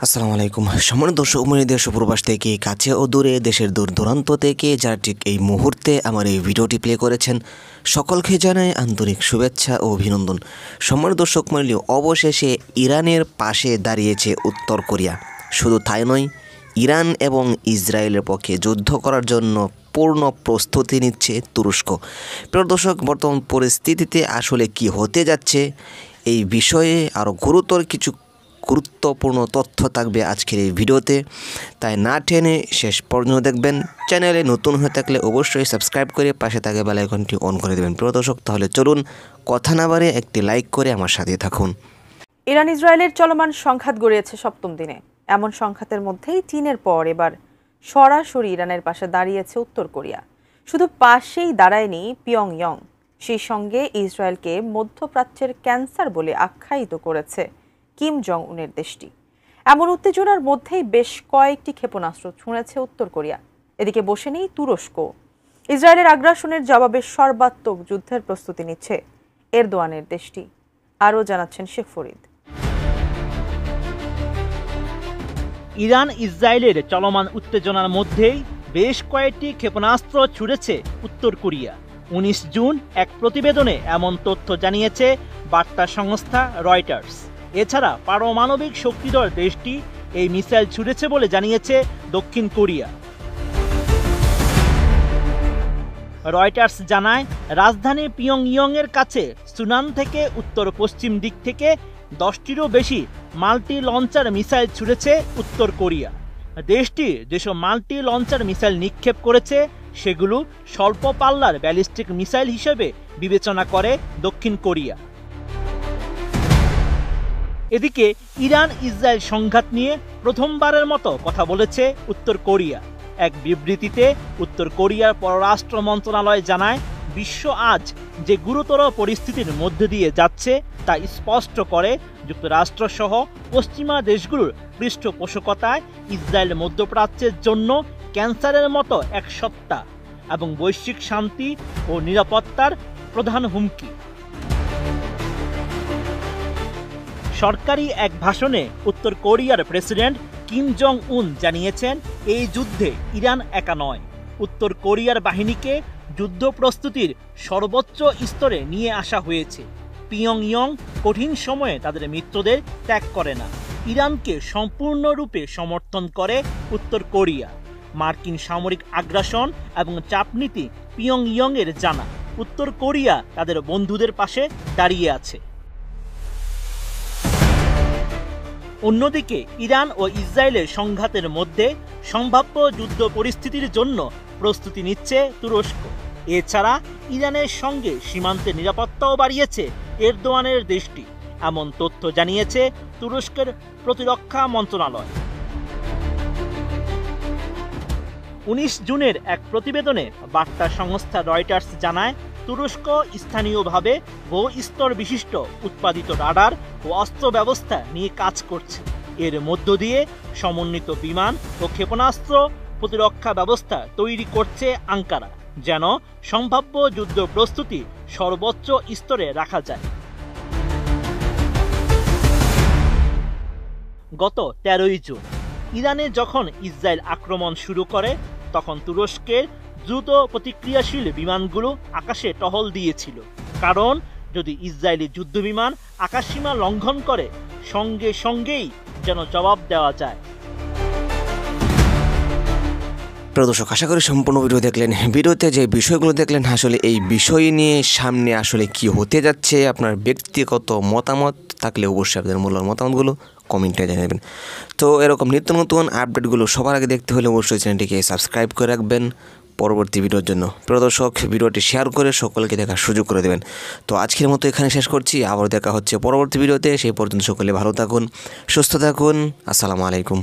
আসসালামু আলাইকুম সম্মানিত দর্শক দেশ প্রবাস থেকে কাছে ও দূরে দেশের দূর দূরান্ত থেকে যারা ঠিক এই মুহূর্তে আমার এই ভিডিওটি প্লে করেছেন সকলকে জানাই আন্তরিক শুভেচ্ছা ও অভিনন্দন। সম্মানিত দর্শক মণ্ডলী, অবশেষে ইরানের পাশে দাঁড়িয়েছে উত্তর কোরিয়া। শুধু তাই নয়, ইরান এবং ইসরায়েলের পক্ষে যুদ্ধ করার জন্য পূর্ণ প্রস্তুতি নিচ্ছে তুরস্ক। প্রিয় দর্শক, বর্তমান পরিস্থিতিতে আসলে কি হতে যাচ্ছে এই বিষয়ে আরও গুরুত্বপূর্ণ তথ্য থাকবে আজকের এই ভিডিওতে, তাই না টেনে শেষ পর্যন্ত দেখবেন। চ্যানেলে নতুন হয়ে থাকলে অবশ্যই সাবস্ক্রাইব করে পাশে থাকা বেল আইকনটি অন করে দেবেন। প্রিয় দর্শক, তাহলে চলুন কথা না বাড়িয়ে একটি লাইক করে আমার সাথে থাকুন। ইরান ইসরায়েলের চলমান সংঘাত গড়িয়েছে সপ্তম দিনে। এমন সংঘাতের মধ্যেই চীনের পর এবার সরাসরি ইরানের পাশে দাঁড়িয়েছে উত্তর কোরিয়া। শুধু পাশেই দাঁড়ায়নি পিয়ংইয়ং, সেই সঙ্গে ইসরায়েলকে মধ্যপ্রাচ্যের ক্যান্সার বলে আখ্যায়িত করেছে কিম জং উনের দেশটি। এমন উত্তেজনার মধ্যেই বেশ কয়েকটি ক্ষেপণাস্ত্র ছুঁড়েছে উত্তর কোরিয়া। এদিকে বসে নেই তুরস্ক। ইসরায়েলের আগ্রাসনের জবাবে সর্বাত্মক যুদ্ধের প্রস্তুতি নিচ্ছে এরদোয়ানের দেশটি। আরও জানাচ্ছেন শেখ ফরিদ। ইরান ইসরায়েলের চলমান উত্তেজনার মধ্যেই বেশ কয়েকটি ক্ষেপণাস্ত্র ছুড়েছে উত্তর কোরিয়া। 19 জুন এক প্রতিবেদনে এমন তথ্য জানিয়েছে বার্তা সংস্থা রয়টার্স। এছাড়া পারমাণবিক শক্তিধর দেশটি এই মিসাইল ছুড়েছে বলে জানিয়েছে দক্ষিণ কোরিয়া। রয়টার্স জানায়, রাজধানী পিয়ংইয়ংয়ের কাছে সুনান থেকে উত্তর পশ্চিম দিক থেকে 10টিরও বেশি মাল্টি লঞ্চার মিসাইল ছুড়েছে উত্তর কোরিয়া। দেশটি যেসব মাল্টি লঞ্চার মিসাইল নিক্ষেপ করেছে সেগুলো স্বল্প পাল্লার ব্যালিস্টিক মিসাইল হিসেবে বিবেচনা করে দক্ষিণ কোরিয়া। এদিকে ইরান ইসরায়েল সংঘাত নিয়ে প্রথমবারের মতো কথা বলেছে উত্তর কোরিয়া। এক বিবৃতিতে উত্তর কোরিয়ার পররাষ্ট্র মন্ত্রণালয় জানায়, বিশ্ব আজ যে গুরুতর পরিস্থিতির মধ্য দিয়ে যাচ্ছে তা স্পষ্ট করে যুক্তরাষ্ট্র সহ পশ্চিমা দেশগুলোর পৃষ্ঠপোষকতায় ইসরায়েল মধ্যপ্রাচ্যের জন্য ক্যান্সারের মতো এক সত্তা এবং বৈশ্বিক শান্তি ও নিরাপত্তার প্রধান হুমকি। সরকারি এক ভাষণে উত্তর কোরিয়ার প্রেসিডেন্ট কিম জং উন জানিয়েছেন, এই যুদ্ধে ইরান একা নয়। উত্তর কোরিয়ার বাহিনীকে যুদ্ধ প্রস্তুতির সর্বোচ্চ স্তরে নিয়ে আসা হয়েছে। পিয়ংইয়ং কঠিন সময়ে তাদের মিত্রদের ত্যাগ করে না। ইরানকে সম্পূর্ণরূপে সমর্থন করে উত্তর কোরিয়া। মার্কিন সামরিক আগ্রাসন এবং চাপনীতি পিয়ংইয়ংয়ের জানা। উত্তর কোরিয়া তাদের বন্ধুদের পাশে দাঁড়িয়ে আছে। অন্যদিকে ইরান ও ইসরায়েলের সংঘাতের মধ্যে সম্ভাব্য যুদ্ধ পরিস্থিতির জন্য প্রস্তুতি নিচ্ছে তুরস্ক। এছাড়া ইরানের সঙ্গে সীমান্তের নিরাপত্তাও বাড়িয়েছে এরদোয়ানের দেশটি। এমন তথ্য জানিয়েছে তুরস্কের প্রতিরক্ষা মন্ত্রণালয়। 19 জুনের এক প্রতিবেদনে বার্তা সংস্থা রয়টার্স জানায়, তুরস্ক স্থানীয়ভাবে বহু স্তর বিশিষ্ট উৎপাদিত রাডার ও অস্ত্র ব্যবস্থা নিয়ে কাজ করছে। এর মধ্য দিয়ে সমন্বিত বিমান ও ক্ষেপণাস্ত্র প্রতিরক্ষা ব্যবস্থা তৈরি করছে আঙ্কারা, যেন সম্ভাব্য যুদ্ধ প্রস্তুতি সর্বোচ্চ স্তরে রাখা যায়। গত 13 জুন ইরানে যখন ইসরায়েল আক্রমণ শুরু করে, তখন তুরস্কের দ্রুত প্রতিক্রিয়াশীল বিমানগুলো আকাশে টহল দিয়েছিল। কারণ যদি ইসরায়েলি যুদ্ধবিমান আকাশসীমা লঙ্ঘন করে, সঙ্গে সঙ্গেই যেন জবাব দেওয়া যায়। প্রিয় দর্শক, আশা করি সম্পূর্ণ ভিডিও দেখলেন। ভিডিওতে যে বিষয়গুলো দেখলেন, আসলে এই বিষয় নিয়ে সামনে আসলে কি হতে যাচ্ছে, আপনার ব্যক্তিগত মতামত থাকলে অবশ্যই আপনাদের মূল্যবান মতামতগুলো কমেন্টে জানাবেন। তো এরকম নিত্য নতুন আপডেটগুলো সবার আগে দেখতে হলে অবশ্যই চ্যানেলটিকে সাবস্ক্রাইব করে রাখবেন পরবর্তী ভিডিওর জন্য। প্রিয় দর্শক, ভিডিওটি শেয়ার করে সকলকে দেখার সুযোগ করে দেবেন। তো আজকের মতো এখানে শেষ করছি। আবার দেখা হচ্ছে পরবর্তী ভিডিওতে। সেই পর্যন্ত সকলে ভালো থাকুন, সুস্থ থাকুন। আসসালামু আলাইকুম।